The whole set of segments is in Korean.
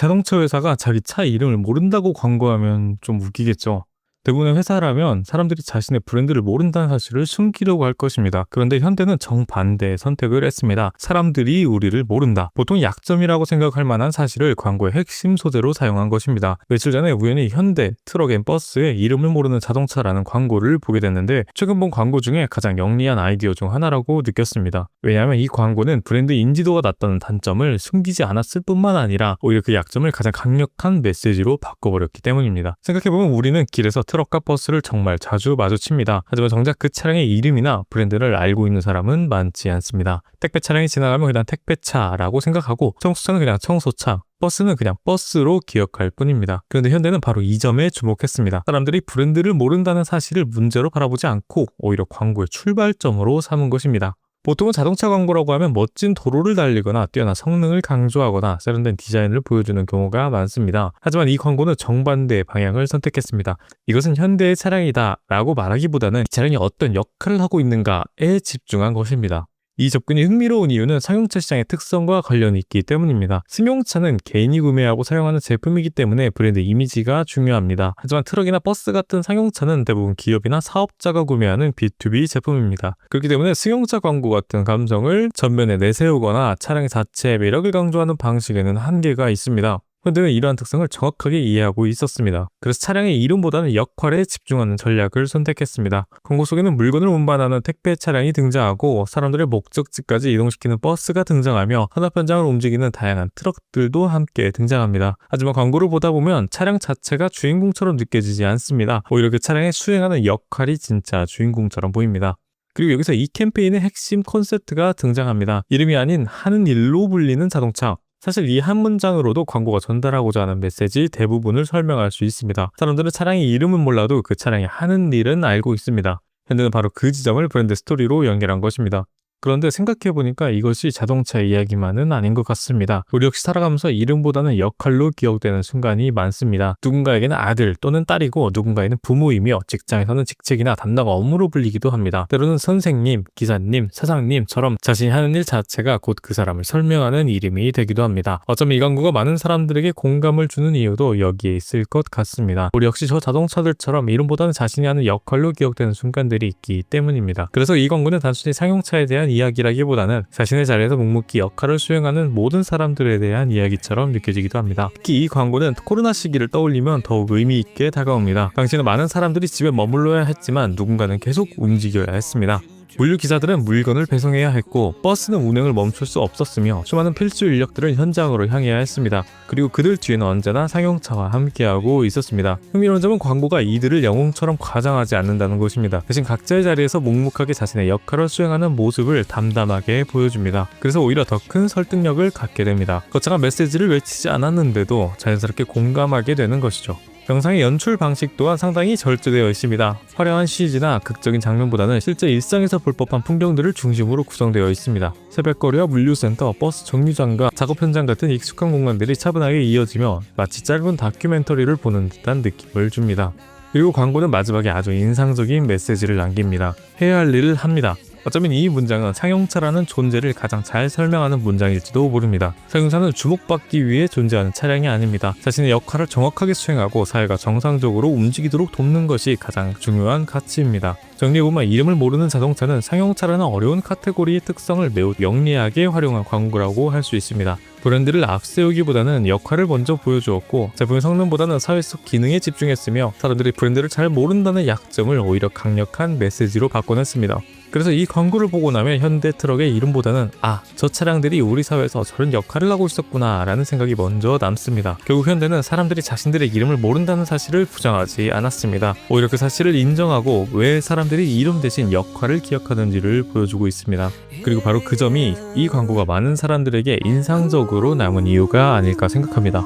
자동차 회사가 자기 차 이름을 모른다고 광고하면 좀 웃기겠죠. 대부분의 회사라면 사람들이 자신의 브랜드를 모른다는 사실을 숨기려고 할 것입니다. 그런데 현대는 정반대의 선택을 했습니다. 사람들이 우리를 모른다. 보통 약점이라고 생각할 만한 사실을 광고의 핵심 소재로 사용한 것입니다. 며칠 전에 우연히 현대 트럭 앤 버스의 이름을 모르는 자동차라는 광고를 보게 됐는데 최근 본 광고 중에 가장 영리한 아이디어 중 하나라고 느꼈습니다. 왜냐하면 이 광고는 브랜드 인지도가 낮다는 단점을 숨기지 않았을 뿐만 아니라 오히려 그 약점을 가장 강력한 메시지로 바꿔버렸기 때문입니다. 생각해보면 우리는 길에서 트럭과 버스를 정말 자주 마주칩니다. 하지만 정작 그 차량의 이름이나 브랜드를 알고 있는 사람은 많지 않습니다. 택배 차량이 지나가면 그냥 택배차라고 생각하고 청소차는 그냥 청소차, 버스는 그냥 버스로 기억할 뿐입니다. 그런데 현대는 바로 이 점에 주목했습니다. 사람들이 브랜드를 모른다는 사실을 문제로 바라보지 않고 오히려 광고의 출발점으로 삼은 것입니다. 보통은 자동차 광고라고 하면 멋진 도로를 달리거나 뛰어난 성능을 강조하거나 세련된 디자인을 보여주는 경우가 많습니다. 하지만 이 광고는 정반대의 방향을 선택했습니다. 이것은 현대의 차량이다 라고 말하기보다는 이 차량이 어떤 역할을 하고 있는가에 집중한 것입니다. 이 접근이 흥미로운 이유는 상용차 시장의 특성과 관련이 있기 때문입니다. 승용차는 개인이 구매하고 사용하는 제품이기 때문에 브랜드 이미지가 중요합니다. 하지만 트럭이나 버스 같은 상용차는 대부분 기업이나 사업자가 구매하는 B2B 제품입니다. 그렇기 때문에 승용차 광고 같은 감성을 전면에 내세우거나 차량 자체의 매력을 강조하는 방식에는 한계가 있습니다. 현대는 이러한 특성을 정확하게 이해하고 있었습니다. 그래서 차량의 이름보다는 역할에 집중하는 전략을 선택했습니다. 광고 속에는 물건을 운반하는 택배 차량이 등장하고 사람들의 목적지까지 이동시키는 버스가 등장하며 산업 현장을 움직이는 다양한 트럭들도 함께 등장합니다. 하지만 광고를 보다 보면 차량 자체가 주인공처럼 느껴지지 않습니다. 오히려 그 차량에 수행하는 역할이 진짜 주인공처럼 보입니다. 그리고 여기서 이 캠페인의 핵심 콘셉트가 등장합니다. 이름이 아닌 하는 일로 불리는 자동차. 사실 이 한 문장으로도 광고가 전달하고자 하는 메시지 대부분을 설명할 수 있습니다. 사람들은 차량의 이름은 몰라도 그 차량이 하는 일은 알고 있습니다. 현대는 바로 그 지점을 브랜드 스토리로 연결한 것입니다. 그런데 생각해보니까 이것이 자동차 이야기만은 아닌 것 같습니다. 우리 역시 살아가면서 이름보다는 역할로 기억되는 순간이 많습니다. 누군가에게는 아들 또는 딸이고 누군가에는 부모이며 직장에서는 직책이나 담당 업무로 불리기도 합니다. 때로는 선생님, 기사님, 사장님처럼 자신이 하는 일 자체가 곧 그 사람을 설명하는 이름이 되기도 합니다. 어쩌면 이 광고가 많은 사람들에게 공감을 주는 이유도 여기에 있을 것 같습니다. 우리 역시 저 자동차들처럼 이름보다는 자신이 하는 역할로 기억되는 순간들이 있기 때문입니다. 그래서 이 광고는 단순히 상용차에 대한 이야기라기보다는 자신의 자리에서 묵묵히 역할을 수행하는 모든 사람들에 대한 이야기처럼 느껴지기도 합니다. 특히 이 광고는 코로나 시기를 떠올리면 더욱 의미 있게 다가옵니다. 당시에는 많은 사람들이 집에 머물러야 했지만 누군가는 계속 움직여야 했습니다. 물류 기사들은 물건을 배송해야 했고 버스는 운행을 멈출 수 없었으며 수많은 필수 인력들은 현장으로 향해야 했습니다. 그리고 그들 뒤에는 언제나 상용차와 함께하고 있었습니다. 흥미로운 점은 광고가 이들을 영웅처럼 과장하지 않는다는 것입니다. 대신 각자의 자리에서 묵묵하게 자신의 역할을 수행하는 모습을 담담하게 보여줍니다. 그래서 오히려 더 큰 설득력을 갖게 됩니다. 거창한 메시지를 외치지 않았는데도 자연스럽게 공감하게 되는 것이죠. 영상의 연출 방식 또한 상당히 절제되어 있습니다. 화려한 CG나 극적인 장면보다는 실제 일상에서 볼 법한 풍경들을 중심으로 구성되어 있습니다. 새벽거리와 물류센터, 버스 정류장과 작업 현장 같은 익숙한 공간들이 차분하게 이어지며 마치 짧은 다큐멘터리를 보는 듯한 느낌을 줍니다. 그리고 광고는 마지막에 아주 인상적인 메시지를 남깁니다. 해야 할 일을 합니다. 어쩌면 이 문장은 상용차라는 존재를 가장 잘 설명하는 문장일지도 모릅니다. 상용차는 주목받기 위해 존재하는 차량이 아닙니다. 자신의 역할을 정확하게 수행하고 사회가 정상적으로 움직이도록 돕는 것이 가장 중요한 가치입니다. 정리해보면 이름을 모르는 자동차는 상용차라는 어려운 카테고리의 특성을 매우 영리하게 활용한 광고라고 할 수 있습니다. 브랜드를 앞세우기보다는 역할을 먼저 보여주었고 제품의 성능보다는 사회 속 기능에 집중했으며 사람들이 브랜드를 잘 모른다는 약점을 오히려 강력한 메시지로 바꿔냈습니다. 그래서 이 광고를 보고 나면 현대 트럭의 이름보다는 저 차량들이 우리 사회에서 저런 역할을 하고 있었구나 라는 생각이 먼저 남습니다. 결국 현대는 사람들이 자신들의 이름을 모른다는 사실을 부정하지 않았습니다. 오히려 그 사실을 인정하고 왜 사람들이 이름 대신 역할을 기억하는지를 보여주고 있습니다. 그리고 바로 그 점이 이 광고가 많은 사람들에게 인상적으로 남은 이유가 아닐까 생각합니다.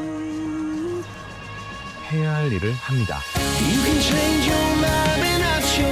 해야 할 일을 합니다.